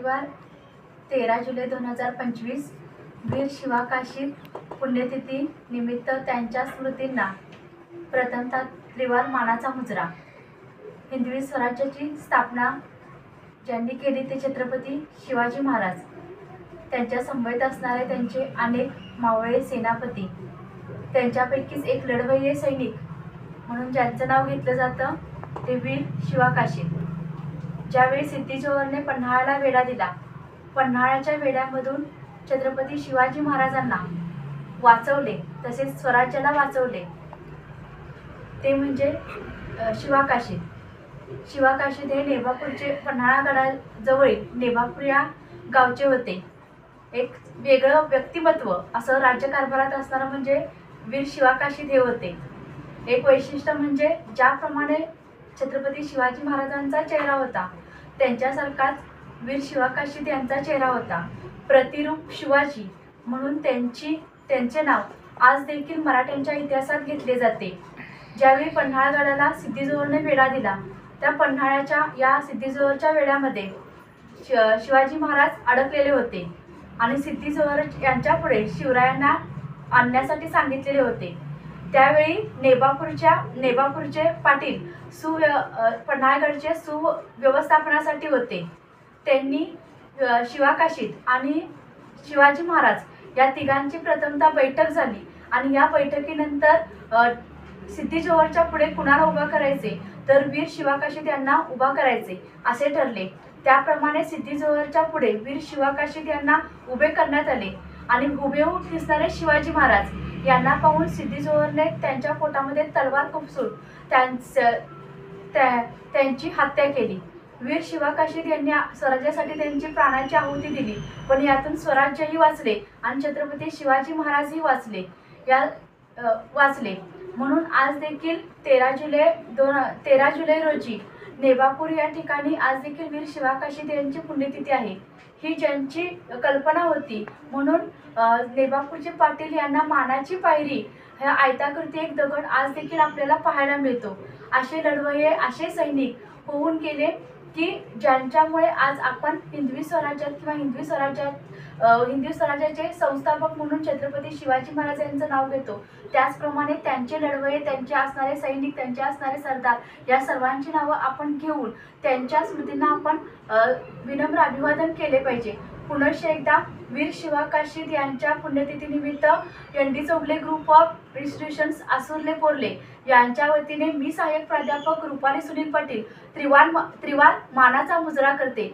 रविवार 13 जुलै 2025 वीर शिवाकाशीत पुण्यतिथी निमित्त त्यांच्या स्मृतींना प्रथमतः त्रिवार मानाचा मुजरा। हिंदवी स्वराज्याची स्थापना ज्यांनी केली ते छत्रपती शिवाजी महाराज। त्यांच्या समवेत असणारे त्यांचे अनेक मावळे सेनापती, त्यांच्यापैकीच एक लढवय्ये सैनिक म्हणून ज्यांचं नाव घेतलं जातं ते वीर शिवाकाशीत। ज्यावेळी सिद्धी जोहरने पन्हाळ्याला वेढा दिला, पन्हाळ्याच्या वेढ्यामधून छत्रपती शिवाजी महाराजांना वाचवले, तसेच स्वराज्याला वाचवले ते म्हणजे शिवाकाशीत। शिवाकाशीत हे नेभापूरचे पन्हाळागडाजवळील नेभापूर या गावचे होते। एक वेगळं व्यक्तिमत्व असं राज्यकारभारात असणारं म्हणजे वीर शिवाकाशीत हे होते। एक वैशिष्ट्य म्हणजे ज्याप्रमाणे छत्रपती शिवाजी महाराजांचा चेहरा होता त्यांच्यासारखाच वीर शिवाकाशीत यांचा चेहरा होता। प्रतिरूप शिवाजी म्हणून त्यांचे नाव आज देखील मराठ्यांच्या इतिहासात घेतले जाते। ज्यावेळी पन्हाळगडाला सिद्धी जोहरने वेढा दिला, त्या पन्हाळ्याच्या या सिद्धी जोहरच्या वेढ्यामध्ये शिवाजी महाराज अडकलेले होते आणि सिद्धी जोहर यांच्यापुढे शिवरायांना आणण्यासाठी सांगितलेले होते। त्यावेळी नेभापूरचे पाटील पन्हाळगडचे सुव्यवस्थापनासाठी होते। त्यांनी शिवाकाशीत आणि शिवाजी महाराज या तिघांची प्रथमतः बैठक झाली आणि या बैठकीनंतर सिद्धी जोहरच्या पुढे कुणाला उभा करायचे तर वीर शिवाकाशीत यांना उभा करायचे असे ठरले। त्याप्रमाणे सिद्धी जोहरच्या पुढे वीर शिवाकाशीत यांना उभे करण्यात आले आणि हुबेहूब दिसणारे शिवाजी महाराज यांना पाहून सिद्धी जोहरने त्यांच्या पोटामध्ये तलवार खुपसून त्यांची हत्या केली। वीर शिवाकाशीत यांनी स्वराज्यासाठी त्यांची प्राणाची आहुती दिली, पण यातून स्वराज्यही वाचले आणि छत्रपती शिवाजी महाराजही वाचले। म्हणून आज देखील 13 जुलै रोजी नेभापूर या ठिकाणी आज देखील वीर शिवाकाशीत यांची पुण्यतिथी आहे। ही ज्यांची कल्पना होती म्हणून नेभापूरचे पाटील यांना मानाची पायरी ह्या आयताकृती एक दगड आज देखील आपल्याला पाहायला मिळतो। असे लढवय्ये, असे सैनिक होऊन गेले की ज्यांच्यामुळे आज आपण हिंदवी स्वराज्यात किंवा हिंदवी स्वराज्याचे संस्थापक म्हणून छत्रपती शिवाजी महाराज यांचं नाव घेतो। त्याचप्रमाणे त्यांचे लढवय्ये, त्यांचे असणारे सैनिक, त्यांचे असणारे सरदार या सर्वांची नावं आपण घेऊन त्यांच्या स्मृतींना आपण विनम्र अभिवादन केले पाहिजे। पुनश्च एकदा वीर शिवाकाशीत यांच्या पुण्यतिथीनिमित्त ND. Chougule group of institutions Asurle Porle यांच्या वतीने मी सहाय्यक प्राध्यापक रुपाली सुनील पाटील त्रिवार मानाचा मुजरा करते।